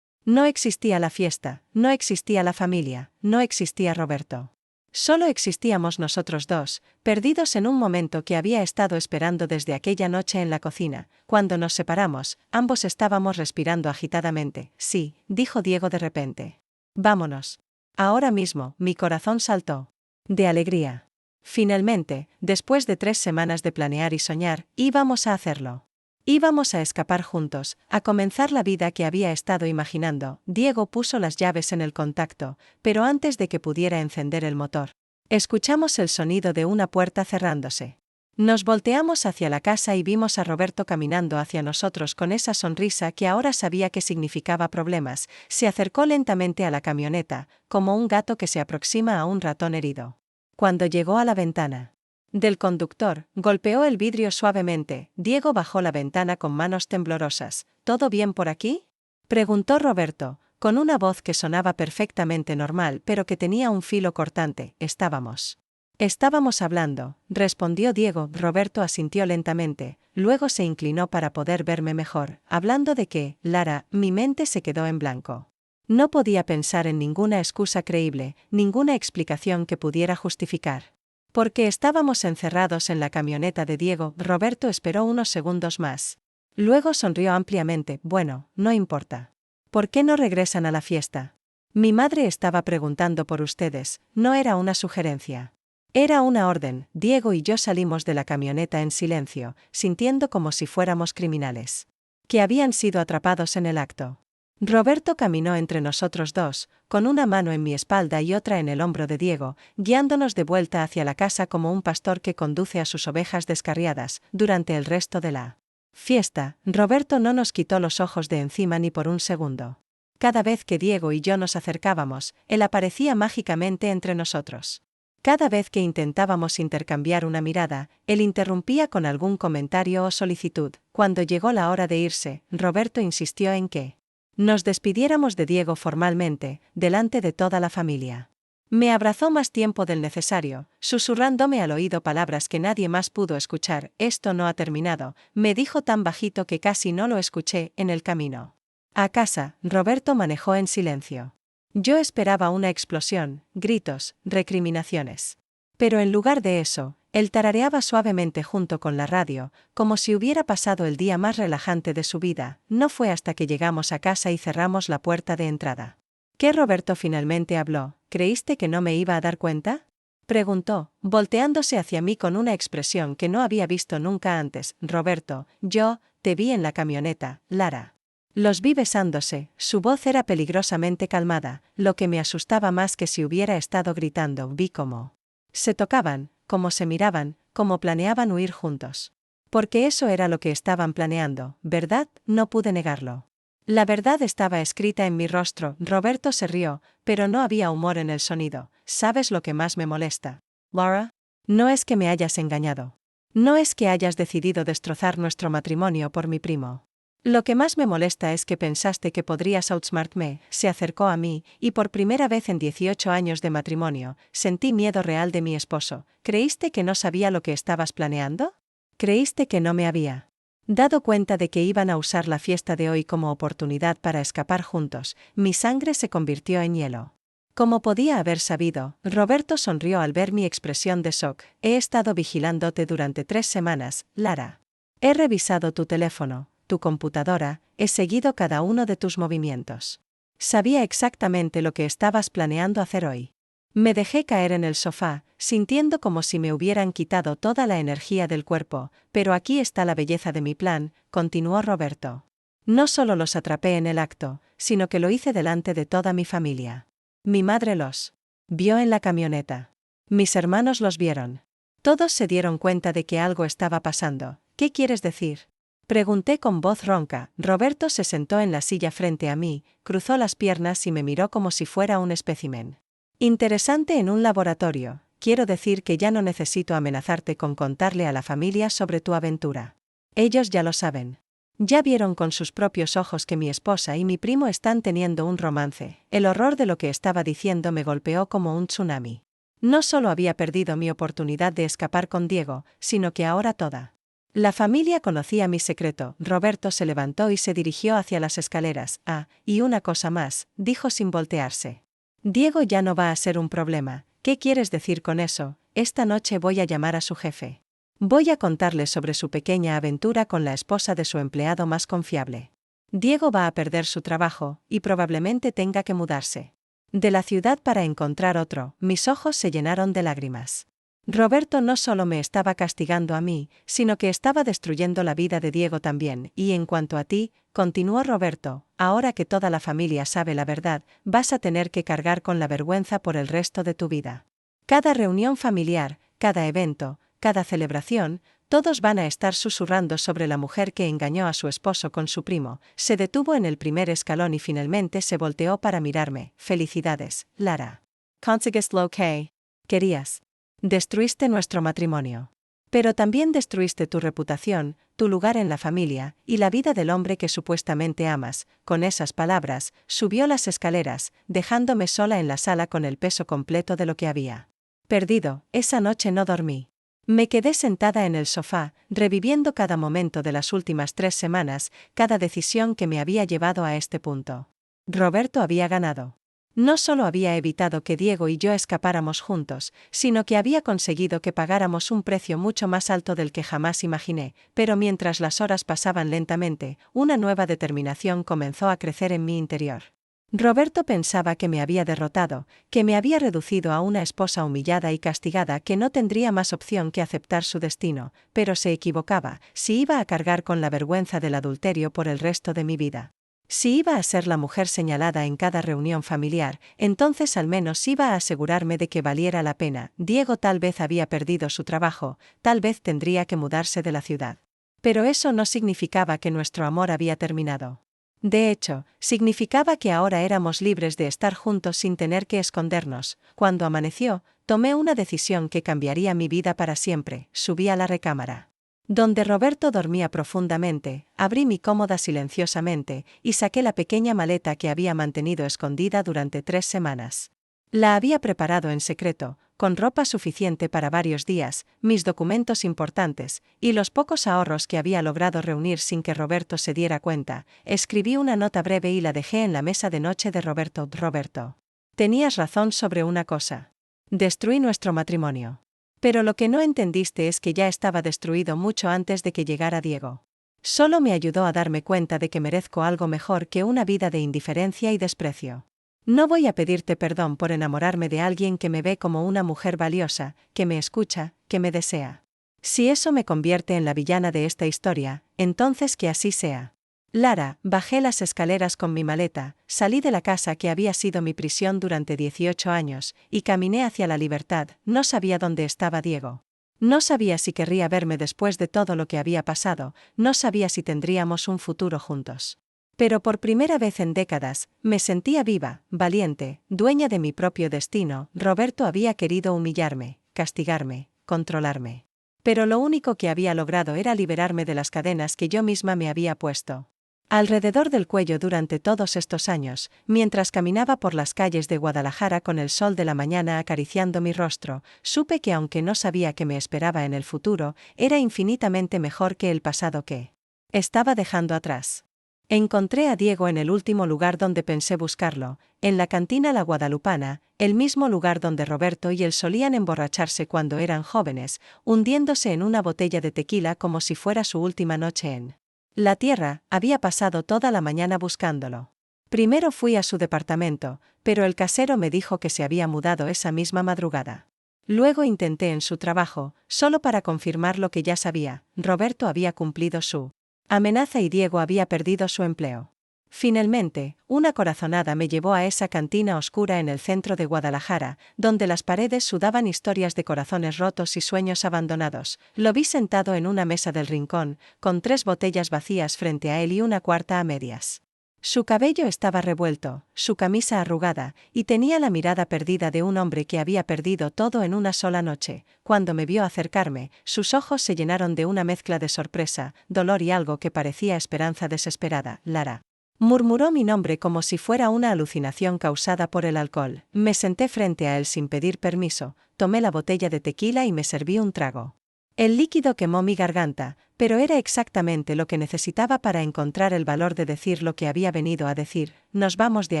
[SPEAKER 1] No existía la fiesta, no existía la familia, no existía Roberto. Solo existíamos nosotros dos, perdidos en un momento que había estado esperando desde aquella noche en la cocina. Cuando nos separamos, ambos estábamos respirando agitadamente. Sí, dijo Diego de repente. Vámonos. Ahora mismo. Mi corazón saltó de alegría. Finalmente, después de 3 semanas de planear y soñar, íbamos a hacerlo. Íbamos a escapar juntos, a comenzar la vida que había estado imaginando. Diego puso las llaves en el contacto, pero antes de que pudiera encender el motor, escuchamos el sonido de una puerta cerrándose. Nos volteamos hacia la casa y vimos a Roberto caminando hacia nosotros con esa sonrisa que ahora sabía que significaba problemas. Se acercó lentamente a la camioneta, como un gato que se aproxima a un ratón herido. Cuando llegó a la ventana del conductor, golpeó el vidrio suavemente. Diego bajó la ventana con manos temblorosas. ¿Todo bien por aquí?, preguntó Roberto, con una voz que sonaba perfectamente normal pero que tenía un filo cortante. Estábamos hablando, respondió Diego. Roberto asintió lentamente, luego se inclinó para poder verme mejor. ¿Hablando de qué, Lara? Mi mente se quedó en blanco. No podía pensar en ninguna excusa creíble, ninguna explicación que pudiera justificar. Porque estábamos encerrados en la camioneta de Diego. Roberto esperó unos segundos más. Luego sonrió ampliamente. Bueno, no importa. ¿Por qué no regresan a la fiesta? Mi madre estaba preguntando por ustedes. No era una sugerencia. Era una orden. Diego y yo salimos de la camioneta en silencio, sintiendo como si fuéramos criminales que habían sido atrapados en el acto. Roberto caminó entre nosotros dos, con una mano en mi espalda y otra en el hombro de Diego, guiándonos de vuelta hacia la casa como un pastor que conduce a sus ovejas descarriadas. Durante el resto de la fiesta, Roberto no nos quitó los ojos de encima ni por un segundo. Cada vez que Diego y yo nos acercábamos, él aparecía mágicamente entre nosotros. Cada vez que intentábamos intercambiar una mirada, él interrumpía con algún comentario o solicitud. Cuando llegó la hora de irse, Roberto insistió en que nos despidiéramos de Diego formalmente, delante de toda la familia. Me abrazó más tiempo del necesario, susurrándome al oído palabras que nadie más pudo escuchar. Esto no ha terminado, me dijo tan bajito que casi no lo escuché en el camino. A casa, Roberto manejó en silencio. Yo esperaba una explosión, gritos, recriminaciones. Pero en lugar de eso, él tarareaba suavemente junto con la radio, como si hubiera pasado el día más relajante de su vida. No fue hasta que llegamos a casa y cerramos la puerta de entrada que Roberto finalmente habló. ¿Creíste que no me iba a dar cuenta?, preguntó, volteándose hacia mí con una expresión que no había visto nunca antes. Roberto, yo te vi en la camioneta, Lara. Los vi besándose, su voz era peligrosamente calmada, lo que me asustaba más que si hubiera estado gritando. Vi cómo se tocaban, cómo se miraban, cómo planeaban huir juntos. Porque eso era lo que estaban planeando, ¿verdad? No pude negarlo. La verdad estaba escrita en mi rostro. Roberto se rió, pero no había humor en el sonido. ¿Sabes lo que más me molesta, Laura? No es que me hayas engañado. No es que hayas decidido destrozar nuestro matrimonio por mi primo. Lo que más me molesta es que pensaste que podrías outsmartme. Se acercó a mí, y por primera vez en 18 años de matrimonio, sentí miedo real de mi esposo. ¿Creíste que no sabía lo que estabas planeando? ¿Creíste que no me había dado cuenta de que iban a usar la fiesta de hoy como oportunidad para escapar juntos? Mi sangre se convirtió en hielo. Como podía haber sabido, Roberto sonrió al ver mi expresión de shock. He estado vigilándote durante 3 semanas, Lara. He revisado tu teléfono, tu computadora, he seguido cada uno de tus movimientos. Sabía exactamente lo que estabas planeando hacer hoy. Me dejé caer en el sofá, sintiendo como si me hubieran quitado toda la energía del cuerpo. Pero aquí está la belleza de mi plan, continuó Roberto. No solo los atrapé en el acto, sino que lo hice delante de toda mi familia. Mi madre los vio en la camioneta. Mis hermanos los vieron. Todos se dieron cuenta de que algo estaba pasando. ¿Qué quieres decir?, pregunté con voz ronca. Roberto se sentó en la silla frente a mí, cruzó las piernas y me miró como si fuera un espécimen interesante en un laboratorio. Quiero decir que ya no necesito amenazarte con contarle a la familia sobre tu aventura. Ellos ya lo saben. Ya vieron con sus propios ojos que mi esposa y mi primo están teniendo un romance. El horror de lo que estaba diciendo me golpeó como un tsunami. No solo había perdido mi oportunidad de escapar con Diego, sino que ahora toda la familia conocía mi secreto. Roberto se levantó y se dirigió hacia las escaleras. Ah, y una cosa más, dijo sin voltearse. Diego ya no va a ser un problema. ¿Qué quieres decir con eso? Esta noche voy a llamar a su jefe. Voy a contarle sobre su pequeña aventura con la esposa de su empleado más confiable. Diego va a perder su trabajo, y probablemente tenga que mudarse de la ciudad para encontrar otro. Mis ojos se llenaron de lágrimas. Roberto no solo me estaba castigando a mí, sino que estaba destruyendo la vida de Diego también. Y en cuanto a ti, continuó Roberto, ahora que toda la familia sabe la verdad, vas a tener que cargar con la vergüenza por el resto de tu vida. Cada reunión familiar, cada evento, cada celebración, todos van a estar susurrando sobre la mujer que engañó a su esposo con su primo. Se detuvo en el primer escalón y finalmente se volteó para mirarme. Felicidades, Lara. Consigues lo que querías. Destruiste nuestro matrimonio. Pero también destruiste tu reputación, tu lugar en la familia, y la vida del hombre que supuestamente amas. Con esas palabras, subió las escaleras, dejándome sola en la sala con el peso completo de lo que había perdido. Esa noche no dormí. Me quedé sentada en el sofá, reviviendo cada momento de las últimas 3 semanas, cada decisión que me había llevado a este punto. Roberto había ganado. No solo había evitado que Diego y yo escapáramos juntos, sino que había conseguido que pagáramos un precio mucho más alto del que jamás imaginé. Pero mientras las horas pasaban lentamente, una nueva determinación comenzó a crecer en mi interior. Roberto pensaba que me había derrotado, que me había reducido a una esposa humillada y castigada que no tendría más opción que aceptar su destino, pero se equivocaba. Si iba a cargar con la vergüenza del adulterio por el resto de mi vida, si iba a ser la mujer señalada en cada reunión familiar, entonces al menos iba a asegurarme de que valiera la pena. Diego tal vez había perdido su trabajo, tal vez tendría que mudarse de la ciudad. Pero eso no significaba que nuestro amor había terminado. De hecho, significaba que ahora éramos libres de estar juntos sin tener que escondernos. Cuando amaneció, tomé una decisión que cambiaría mi vida para siempre. Subí a la recámara donde Roberto dormía profundamente, abrí mi cómoda silenciosamente y saqué la pequeña maleta que había mantenido escondida durante 3 semanas. La había preparado en secreto, con ropa suficiente para varios días, mis documentos importantes, y los pocos ahorros que había logrado reunir sin que Roberto se diera cuenta. Escribí una nota breve y la dejé en la mesa de noche de Roberto. Roberto, tenías razón sobre una cosa. Destruí nuestro matrimonio. Pero lo que no entendiste es que ya estaba destruido mucho antes de que llegara Diego. Solo me ayudó a darme cuenta de que merezco algo mejor que una vida de indiferencia y desprecio. No voy a pedirte perdón por enamorarme de alguien que me ve como una mujer valiosa, que me escucha, que me desea. Si eso me convierte en la villana de esta historia, entonces que así sea. Lara, bajé las escaleras con mi maleta, salí de la casa que había sido mi prisión durante 18 años, y caminé hacia la libertad. No sabía dónde estaba Diego. No sabía si querría verme después de todo lo que había pasado, no sabía si tendríamos un futuro juntos. Pero por primera vez en décadas, me sentía viva, valiente, dueña de mi propio destino. Roberto había querido humillarme, castigarme, controlarme. Pero lo único que había logrado era liberarme de las cadenas que yo misma me había puesto alrededor del cuello durante todos estos años, mientras caminaba por las calles de Guadalajara con el sol de la mañana acariciando mi rostro. Supe que aunque no sabía qué me esperaba en el futuro, era infinitamente mejor que el pasado que estaba dejando atrás. Encontré a Diego en el último lugar donde pensé buscarlo, en la cantina La Guadalupana, el mismo lugar donde Roberto y él solían emborracharse cuando eran jóvenes, hundiéndose en una botella de tequila como si fuera su última noche en la tierra. Había pasado toda la mañana buscándolo. Primero fui a su departamento, pero el casero me dijo que se había mudado esa misma madrugada. Luego intenté en su trabajo, solo para confirmar lo que ya sabía. Roberto había cumplido su amenaza y Diego había perdido su empleo. Finalmente, una corazonada me llevó a esa cantina oscura en el centro de Guadalajara, donde las paredes sudaban historias de corazones rotos y sueños abandonados. Lo vi sentado en una mesa del rincón, con 3 botellas vacías frente a él y una cuarta a medias. Su cabello estaba revuelto, su camisa arrugada, y tenía la mirada perdida de un hombre que había perdido todo en una sola noche. Cuando me vio acercarme, sus ojos se llenaron de una mezcla de sorpresa, dolor y algo que parecía esperanza desesperada. Lara. Murmuró mi nombre como si fuera una alucinación causada por el alcohol. Me senté frente a él sin pedir permiso, tomé la botella de tequila y me serví un trago. El líquido quemó mi garganta, pero era exactamente lo que necesitaba para encontrar el valor de decir lo que había venido a decir. Nos vamos de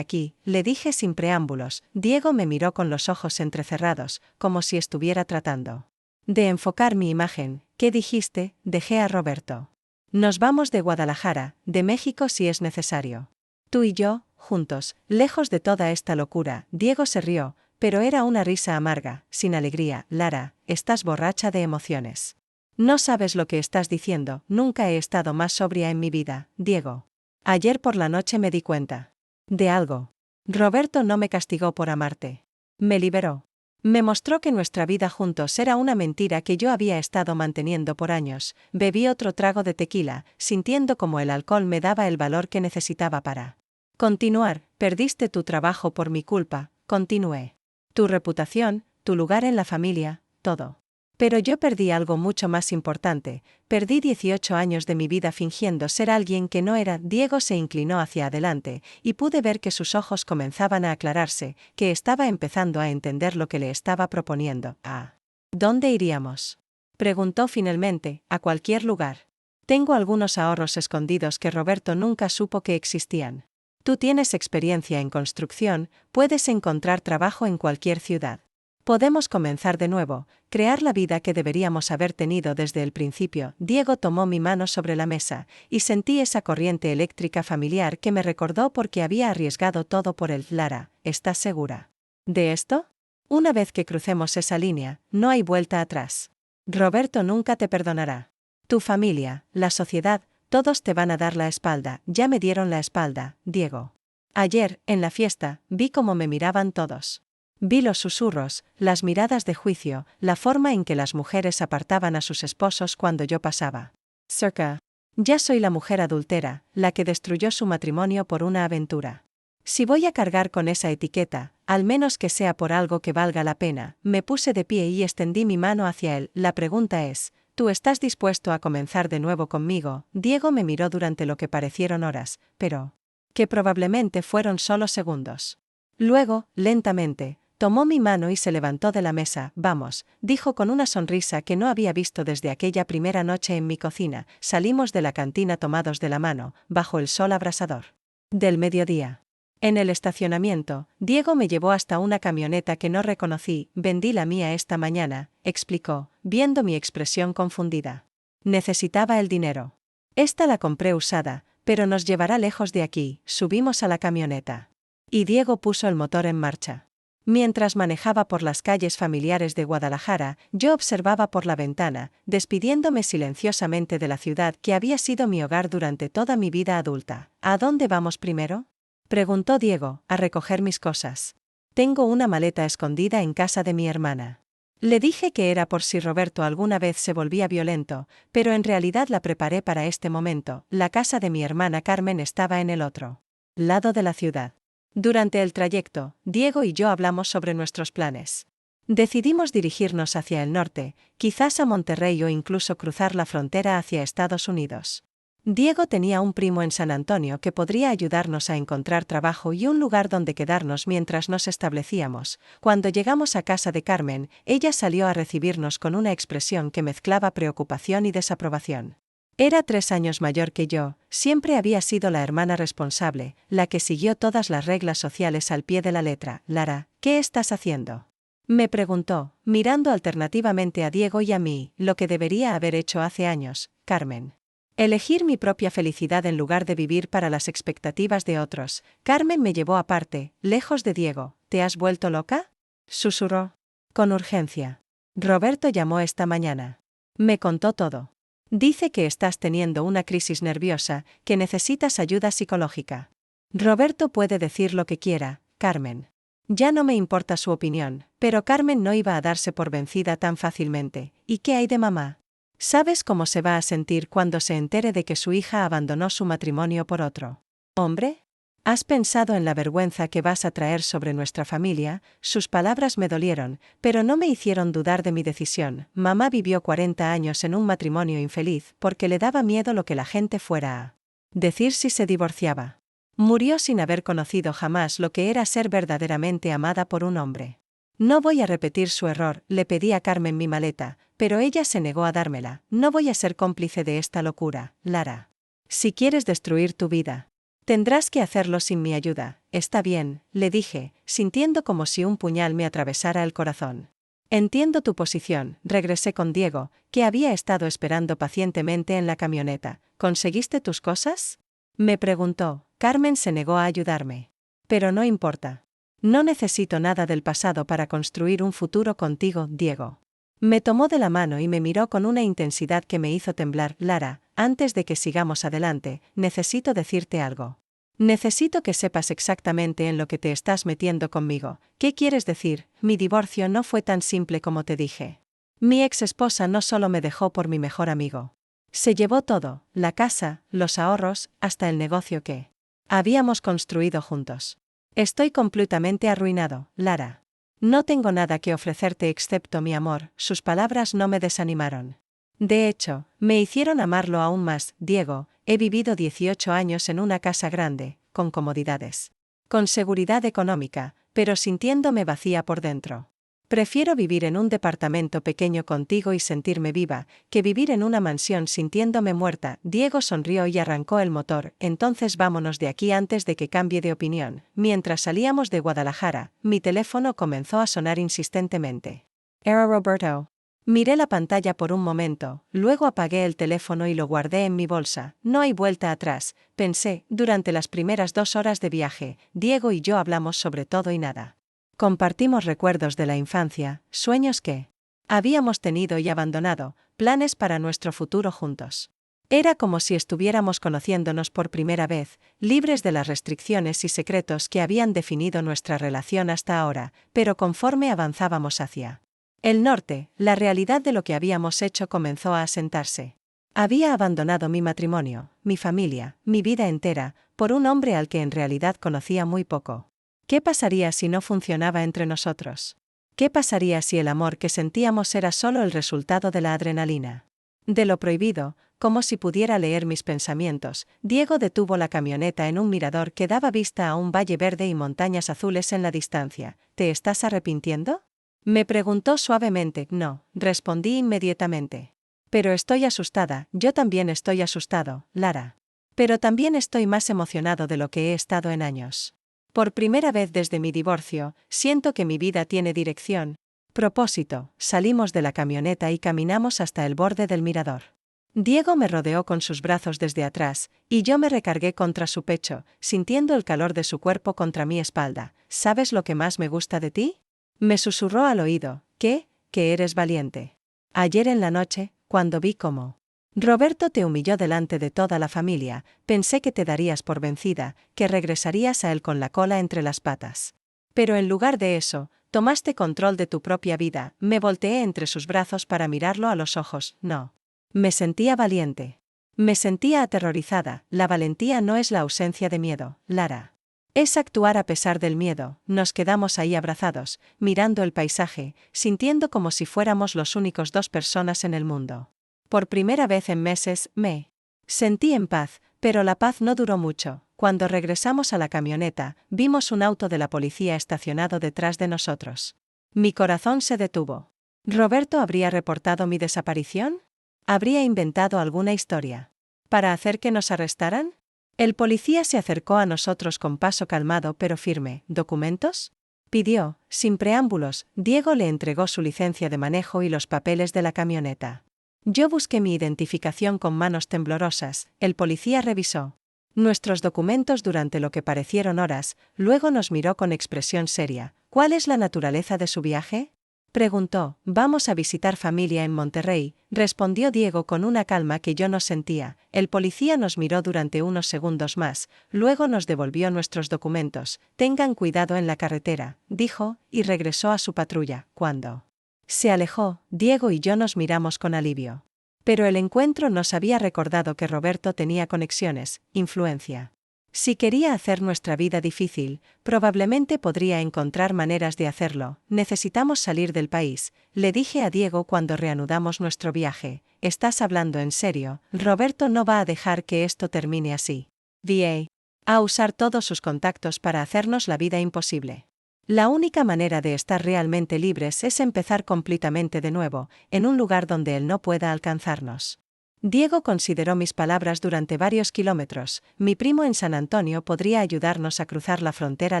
[SPEAKER 1] aquí, le dije sin preámbulos. Diego me miró con los ojos entrecerrados, como si estuviera tratando de enfocar mi imagen. ¿Qué dijiste? Dejé a Roberto. Nos vamos de Guadalajara, de México si es necesario. Tú y yo, juntos, lejos de toda esta locura. Diego se rió, pero era una risa amarga, sin alegría. Lara, estás borracha de emociones. No sabes lo que estás diciendo. Nunca he estado más sobria en mi vida, Diego. Ayer por la noche me di cuenta de algo. Roberto no me castigó por amarte. Me liberó. Me mostró que nuestra vida juntos era una mentira que yo había estado manteniendo por años. Bebí otro trago de tequila, sintiendo como el alcohol me daba el valor que necesitaba para continuar. Perdiste tu trabajo por mi culpa, continué. Tu reputación, tu lugar en la familia, todo. Pero yo perdí algo mucho más importante, perdí 18 años de mi vida fingiendo ser alguien que no era. Diego se inclinó hacia adelante, y pude ver que sus ojos comenzaban a aclararse, que estaba empezando a entender lo que le estaba proponiendo. ¿A dónde iríamos? Preguntó finalmente. A cualquier lugar. Tengo algunos ahorros escondidos que Roberto nunca supo que existían. Tú tienes experiencia en construcción, puedes encontrar trabajo en cualquier ciudad. Podemos comenzar de nuevo, crear la vida que deberíamos haber tenido desde el principio. Diego tomó mi mano sobre la mesa, y sentí esa corriente eléctrica familiar que me recordó por qué había arriesgado todo por él. Lara, ¿estás segura de esto? Una vez que crucemos esa línea, no hay vuelta atrás. Roberto nunca te perdonará. Tu familia, la sociedad, todos te van a dar la espalda. Ya me dieron la espalda, Diego. Ayer, en la fiesta, vi cómo me miraban todos. Vi los susurros, las miradas de juicio, la forma en que las mujeres apartaban a sus esposos cuando yo pasaba. Cerca. Ya soy la mujer adúltera, la que destruyó su matrimonio por una aventura. Si voy a cargar con esa etiqueta, al menos que sea por algo que valga la pena. Me puse de pie y extendí mi mano hacia él. La pregunta es, ¿tú estás dispuesto a comenzar de nuevo conmigo? Diego me miró durante lo que parecieron horas, pero que probablemente fueron solo segundos. Luego, lentamente, Tomó mi mano y se levantó de la mesa. Vamos, dijo con una sonrisa que no había visto desde aquella primera noche en mi cocina. Salimos de la cantina tomados de la mano, bajo el sol abrasador del mediodía. En el estacionamiento, Diego me llevó hasta una camioneta que no reconocí. Vendí la mía esta mañana, explicó, viendo mi expresión confundida. Necesitaba el dinero. Esta la compré usada, pero nos llevará lejos de aquí. Subimos a la camioneta. Y Diego puso el motor en marcha. Mientras manejaba por las calles familiares de Guadalajara, yo observaba por la ventana, despidiéndome silenciosamente de la ciudad que había sido mi hogar durante toda mi vida adulta. ¿A dónde vamos primero?, preguntó Diego, a recoger mis cosas. Tengo una maleta escondida en casa de mi hermana. Le dije que era por si Roberto alguna vez se volvía violento, pero en realidad la preparé para este momento. La casa de mi hermana Carmen estaba en el otro lado de la ciudad. Durante el trayecto, Diego y yo hablamos sobre nuestros planes. Decidimos dirigirnos hacia el norte, quizás a Monterrey o incluso cruzar la frontera hacia Estados Unidos. Diego tenía un primo en San Antonio que podría ayudarnos a encontrar trabajo y un lugar donde quedarnos mientras nos establecíamos. Cuando llegamos a casa de Carmen, ella salió a recibirnos con una expresión que mezclaba preocupación y desaprobación. Era 3 años mayor que yo, siempre había sido la hermana responsable, la que siguió todas las reglas sociales al pie de la letra. Lara, ¿qué estás haciendo?, me preguntó, mirando alternativamente a Diego y a mí, lo que debería haber hecho hace años. Carmen. Elegir mi propia felicidad en lugar de vivir para las expectativas de otros. Carmen me llevó aparte, lejos de Diego. ¿Te has vuelto loca?, susurró. Con urgencia. Roberto llamó esta mañana. Me contó todo. Dice que estás teniendo una crisis nerviosa, que necesitas ayuda psicológica. Roberto puede decir lo que quiera, Carmen. Ya no me importa su opinión, pero Carmen no iba a darse por vencida tan fácilmente. ¿Y qué hay de mamá? ¿Sabes cómo se va a sentir cuando se entere de que su hija abandonó su matrimonio por otro hombre? ¿Has pensado en la vergüenza que vas a traer sobre nuestra familia? Sus palabras me dolieron, pero no me hicieron dudar de mi decisión. Mamá vivió 40 años en un matrimonio infeliz porque le daba miedo lo que la gente fuera a decir si se divorciaba. Murió sin haber conocido jamás lo que era ser verdaderamente amada por un hombre. No voy a repetir su error. Le pedí a Carmen mi maleta, pero ella se negó a dármela. No voy a ser cómplice de esta locura, Lara. Si quieres destruir tu vida, tendrás que hacerlo sin mi ayuda. Está bien, le dije, sintiendo como si un puñal me atravesara el corazón. Entiendo tu posición. Regresé con Diego, que había estado esperando pacientemente en la camioneta. ¿Conseguiste tus cosas?, me preguntó. Carmen se negó a ayudarme. Pero no importa. No necesito nada del pasado para construir un futuro contigo, Diego. Me tomó de la mano y me miró con una intensidad que me hizo temblar. Lara, antes de que sigamos adelante, necesito decirte algo. Necesito que sepas exactamente en lo que te estás metiendo conmigo. ¿Qué quieres decir? Mi divorcio no fue tan simple como te dije. Mi ex esposa no solo me dejó por mi mejor amigo. Se llevó todo, la casa, los ahorros, hasta el negocio que habíamos construido juntos. Estoy completamente arruinado, Lara. No tengo nada que ofrecerte excepto mi amor. Sus palabras no me desanimaron. De hecho, me hicieron amarlo aún más. Diego, he vivido 18 años en una casa grande, con comodidades, con seguridad económica, pero sintiéndome vacía por dentro. Prefiero vivir en un departamento pequeño contigo y sentirme viva, que vivir en una mansión sintiéndome muerta. Diego sonrió y arrancó el motor. Entonces vámonos de aquí antes de que cambie de opinión. Mientras salíamos de Guadalajara, mi teléfono comenzó a sonar insistentemente. Era Roberto. Miré la pantalla por un momento, luego apagué el teléfono y lo guardé en mi bolsa. No hay vuelta atrás, pensé. Durante las primeras 2 horas de viaje, Diego y yo hablamos sobre todo y nada. Compartimos recuerdos de la infancia, sueños que habíamos tenido y abandonado, planes para nuestro futuro juntos. Era como si estuviéramos conociéndonos por primera vez, libres de las restricciones y secretos que habían definido nuestra relación hasta ahora, pero conforme avanzábamos hacia el norte, la realidad de lo que habíamos hecho comenzó a asentarse. Había abandonado mi matrimonio, mi familia, mi vida entera, por un hombre al que en realidad conocía muy poco. ¿Qué pasaría si no funcionaba entre nosotros? ¿Qué pasaría si el amor que sentíamos era solo el resultado de la adrenalina? De lo prohibido, como si pudiera leer mis pensamientos. Diego detuvo la camioneta en un mirador que daba vista a un valle verde y montañas azules en la distancia. ¿Te estás arrepintiendo? Me preguntó suavemente. No, respondí inmediatamente. Pero estoy asustada, yo también estoy asustado, Lara. Pero también estoy más emocionado de lo que he estado en años. Por primera vez desde mi divorcio, siento que mi vida tiene dirección. Propósito, salimos de la camioneta y caminamos hasta el borde del mirador. Diego me rodeó con sus brazos desde atrás, y yo me recargué contra su pecho, sintiendo el calor de su cuerpo contra mi espalda. ¿Sabes lo que más me gusta de ti? Me susurró al oído. ¿Qué? Que eres valiente. Ayer en la noche, cuando vi cómo Roberto te humilló delante de toda la familia, pensé que te darías por vencida, que regresarías a él con la cola entre las patas. Pero en lugar de eso, tomaste control de tu propia vida. Me volteé entre sus brazos para mirarlo a los ojos. No. Me sentía valiente. Me sentía aterrorizada. La valentía no es la ausencia de miedo, Lara. Es actuar a pesar del miedo. Nos quedamos ahí abrazados, mirando el paisaje, sintiendo como si fuéramos los únicos dos personas en el mundo. Por primera vez en meses, me sentí en paz, pero la paz no duró mucho. Cuando regresamos a la camioneta, vimos un auto de la policía estacionado detrás de nosotros. Mi corazón se detuvo. ¿Roberto habría reportado mi desaparición? ¿Habría inventado alguna historia para hacer que nos arrestaran? El policía se acercó a nosotros con paso calmado pero firme. ¿Documentos? Pidió, sin preámbulos. Diego le entregó su licencia de manejo y los papeles de la camioneta. Yo busqué mi identificación con manos temblorosas. El policía revisó nuestros documentos durante lo que parecieron horas, luego nos miró con expresión seria. ¿Cuál es la naturaleza de su viaje? Preguntó. Vamos a visitar familia en Monterrey, respondió Diego con una calma que yo no sentía. El policía nos miró durante unos segundos más, luego nos devolvió nuestros documentos. Tengan cuidado en la carretera, dijo, y regresó a su patrulla. Cuando se alejó, Diego y yo nos miramos con alivio. Pero el encuentro nos había recordado que Roberto tenía conexiones, influencia. Si quería hacer nuestra vida difícil, probablemente podría encontrar maneras de hacerlo. Necesitamos salir del país, le dije a Diego cuando reanudamos nuestro viaje. ¿Estás hablando en serio? Roberto no va a dejar que esto termine así. Va a usar todos sus contactos para hacernos la vida imposible. La única manera de estar realmente libres es empezar completamente de nuevo, en un lugar donde él no pueda alcanzarnos. Diego consideró mis palabras durante varios kilómetros. Mi primo en San Antonio podría ayudarnos a cruzar la frontera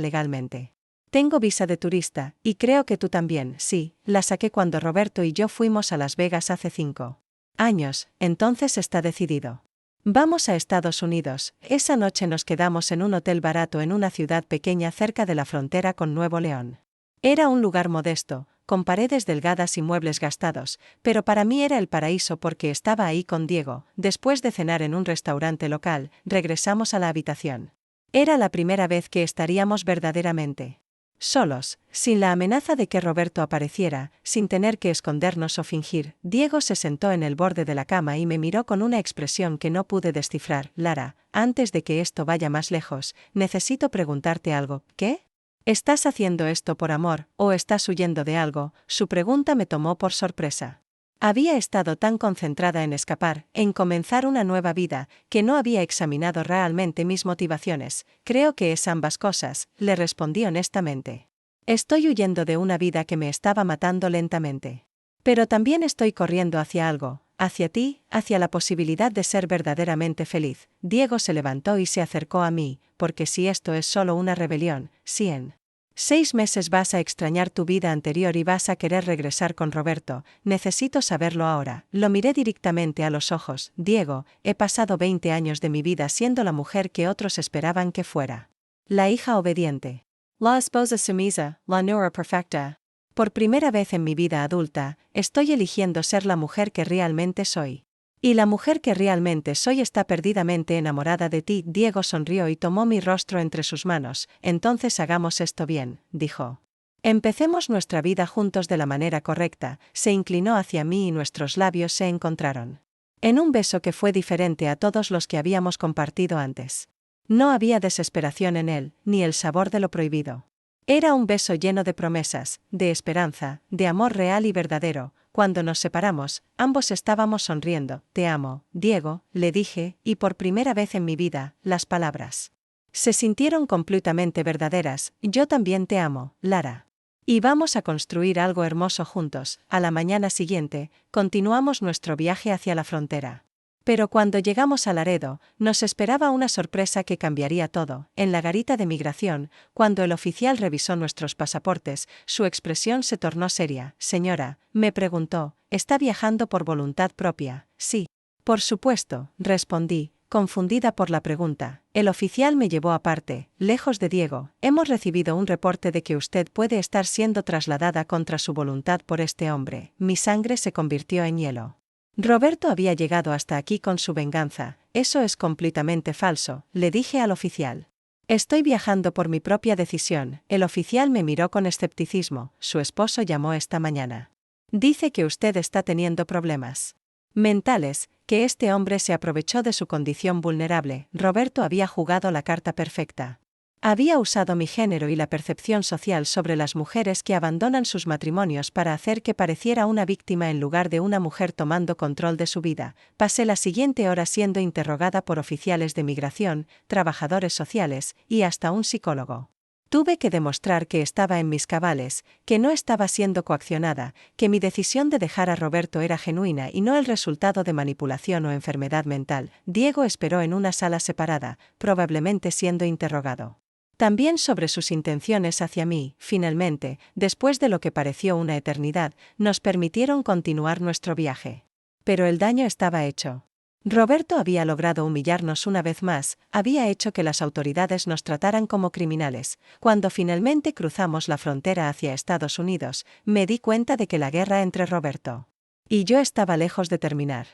[SPEAKER 1] legalmente. Tengo visa de turista, y creo que tú también. Sí, la saqué cuando Roberto y yo fuimos a Las Vegas hace 5 años, entonces está decidido. Vamos a Estados Unidos. Esa noche nos quedamos en un hotel barato en una ciudad pequeña cerca de la frontera con Nuevo León. Era un lugar modesto, con paredes delgadas y muebles gastados, pero para mí era el paraíso porque estaba ahí con Diego. Después de cenar en un restaurante local, regresamos a la habitación. Era la primera vez que estaríamos verdaderamente solos, sin la amenaza de que Roberto apareciera, sin tener que escondernos o fingir. Diego se sentó en el borde de la cama y me miró con una expresión que no pude descifrar. Lara, antes de que esto vaya más lejos, necesito preguntarte algo. ¿Qué? ¿Estás haciendo esto por amor, o estás huyendo de algo? Su pregunta me tomó por sorpresa. Había estado tan concentrada en escapar, en comenzar una nueva vida, que no había examinado realmente mis motivaciones. Creo que es ambas cosas, le respondí honestamente. Estoy huyendo de una vida que me estaba matando lentamente. Pero también estoy corriendo hacia algo, hacia ti, hacia la posibilidad de ser verdaderamente feliz. Diego se levantó y se acercó a mí, porque si esto es solo una rebelión, si en 6 meses vas a extrañar tu vida anterior y vas a querer regresar con Roberto, necesito saberlo ahora. Lo miré directamente a los ojos. Diego, he pasado 20 años de mi vida siendo la mujer que otros esperaban que fuera. La hija obediente. La esposa sumisa, la nuera perfecta. Por primera vez en mi vida adulta, estoy eligiendo ser la mujer que realmente soy. Y la mujer que realmente soy está perdidamente enamorada de ti. Diego sonrió y tomó mi rostro entre sus manos. Entonces hagamos esto bien, dijo. Empecemos nuestra vida juntos de la manera correcta. Se inclinó hacia mí y nuestros labios se encontraron. En un beso que fue diferente a todos los que habíamos compartido antes. No había desesperación en él, ni el sabor de lo prohibido. Era un beso lleno de promesas, de esperanza, de amor real y verdadero, Cuando nos separamos, ambos estábamos sonriendo. Te amo, Diego, le dije, y por primera vez en mi vida, las palabras se sintieron completamente verdaderas. Yo también te amo, Lara. Y vamos a construir algo hermoso juntos. A la mañana siguiente, continuamos nuestro viaje hacia la frontera. Pero cuando llegamos a Laredo, nos esperaba una sorpresa que cambiaría todo. En la garita de migración, cuando el oficial revisó nuestros pasaportes, su expresión se tornó seria. Señora, me preguntó, ¿está viajando por voluntad propia? Sí. Por supuesto, respondí, confundida por la pregunta. El oficial me llevó aparte. Lejos de Diego, hemos recibido un reporte de que usted puede estar siendo trasladada contra su voluntad por este hombre. Mi sangre se convirtió en hielo. Roberto había llegado hasta aquí con su venganza. Eso es completamente falso, le dije al oficial. Estoy viajando por mi propia decisión. El oficial me miró con escepticismo. Su esposo llamó esta mañana. Dice que usted está teniendo problemas mentales, que este hombre se aprovechó de su condición vulnerable. Roberto había jugado la carta perfecta. Había usado mi género y la percepción social sobre las mujeres que abandonan sus matrimonios para hacer que pareciera una víctima en lugar de una mujer tomando control de su vida. Pasé la siguiente hora siendo interrogada por oficiales de migración, trabajadores sociales y hasta un psicólogo. Tuve que demostrar que estaba en mis cabales, que no estaba siendo coaccionada, que mi decisión de dejar a Roberto era genuina y no el resultado de manipulación o enfermedad mental. Diego esperó en una sala separada, probablemente siendo interrogado también sobre sus intenciones hacia mí. Finalmente, después de lo que pareció una eternidad, nos permitieron continuar nuestro viaje. Pero el daño estaba hecho. Roberto había logrado humillarnos una vez más, había hecho que las autoridades nos trataran como criminales. Cuando finalmente cruzamos la frontera hacia Estados Unidos, me di cuenta de que la guerra entre Roberto y yo estaba lejos de terminar.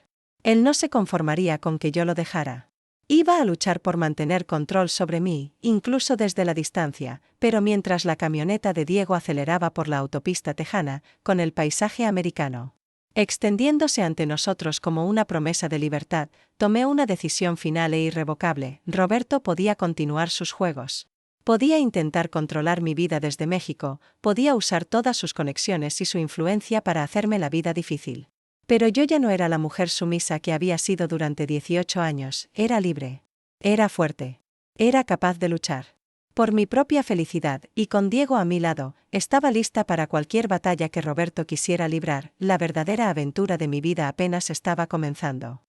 [SPEAKER 1] Él no se conformaría con que yo lo dejara. Iba a luchar por mantener control sobre mí, incluso desde la distancia, pero mientras la camioneta de Diego aceleraba por la autopista tejana, con el paisaje americano extendiéndose ante nosotros como una promesa de libertad, tomé una decisión final e irrevocable. Roberto podía continuar sus juegos. Podía intentar controlar mi vida desde México, podía usar todas sus conexiones y su influencia para hacerme la vida difícil. Pero yo ya no era la mujer sumisa que había sido durante 18 años, era libre. Era fuerte. Era capaz de luchar por mi propia felicidad, y con Diego a mi lado, estaba lista para cualquier batalla que Roberto quisiera librar. La verdadera aventura de mi vida apenas estaba comenzando.